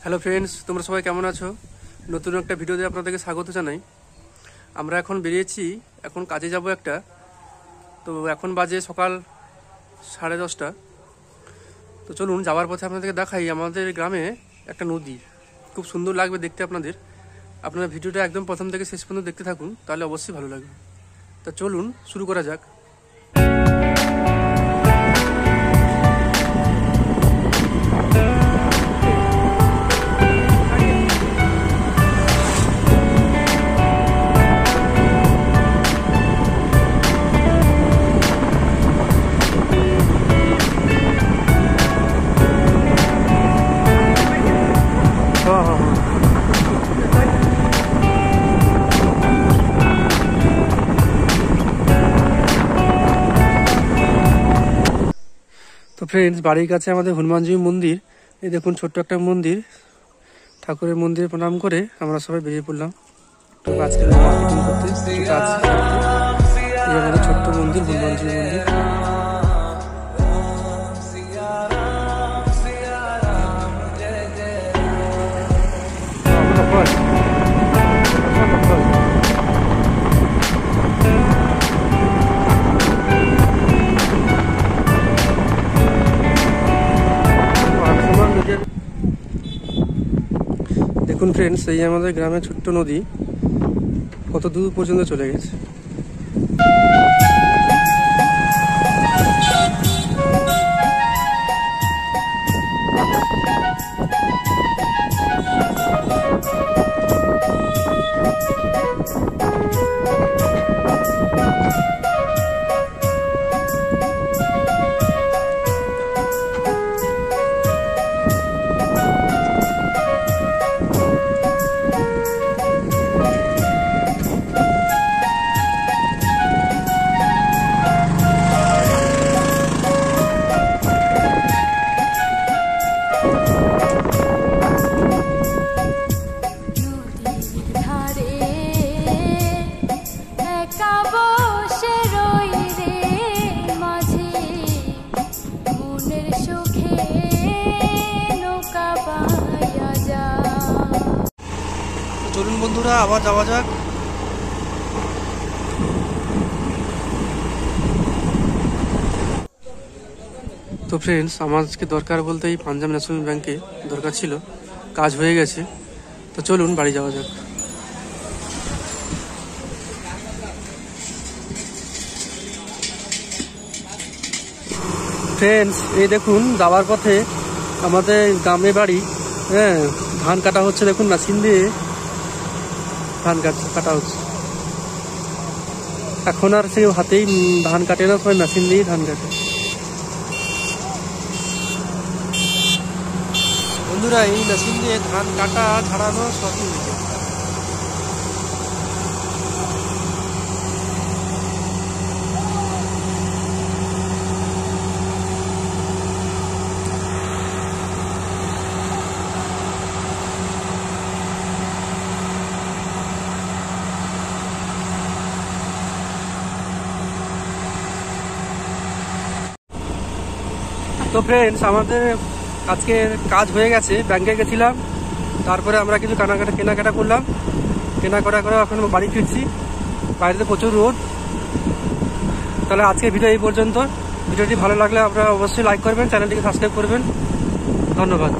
Hello friends, তোমরা সবাই কেমন আছো? নতুন একটা ভিডিওতে আপনাদেরকে স্বাগত জানাই। আমরা এখন বেরিয়েছি, এখন কাজে যাব একটা। তো এখন বাজে সকাল 10:30। তো চলুন যাওয়ার পথে আপনাদেরকে দেখাই আমাদের গ্রামে একটা নদী। খুব সুন্দর লাগবে দেখতে আপনাদের। আপনারা ভিডিওটা একদম প্রথম থেকে শেষ পর্যন্ত দেখতে থাকুন, তাহলে অবশ্যই ভালো লাগবে। তা চলুন শুরু করা যাক। তো ফ্রেন্ডস, বাড়ির কাছে আমাদের হনুমানজি মন্দির। এই দেখুন ছোট্ট একটা মন্দির, ঠাকুরের মন্দিরে প্রণাম করে আমরা সবাই বেরিয়ে পড়লাম আজকে মার্কেটিং করতে, কিছু কাজ করতে। এই আমাদের ছোট্ট মন্দির, হনুমানজি মন্দির। দেখুন ফ্রেন্ডস, এই আমাদের গ্রামের ছোট্ট নদী কত দূর পর্যন্ত চলে গেছে। চলুন বন্ধুরা, আবার যাওয়া যাক। তো ফ্রেন্ডস, আমার আজকে দরকার বলতে এই পাঞ্জাব ন্যাশনাল ব্যাংকে দরকার ছিল, কাজ হয়ে গেছে। তো চলুন বাড়ি যাওয়া যাক। ফ্রেন্ডস, এই দেখুন যাওয়ার পথে আমাদের গ্রামে বাড়ি। হ্যাঁ, ধান কাটা হচ্ছে, দেখুন মেশিন দিয়ে ধান কাটা হচ্ছে। এখন আর সেই হাতেই ধান কাটে না, সবাই মেশিন দিয়েই ধান কাটে। বন্ধুরা, এই মেশিন দিয়ে ধান কাটা ছাড়ানো সবই হয়েছে। তো ফ্রেন্ডস, আমাদের আজকে কাজ হয়ে গেছে, ব্যাংকে গেছিলাম, তারপরে আমরা কিছু কেনাকাটা করলাম। কেনাকাটা করে এখন বাড়ি ফিরছি। বাইরে প্রচুর রোদ। তাহলে আজকে ভিডিও এই পর্যন্ত। ভিডিওটি ভালো লাগলে আপনারা অবশ্যই লাইক করবেন, চ্যানেলটিকে সাবস্ক্রাইব করবেন। ধন্যবাদ।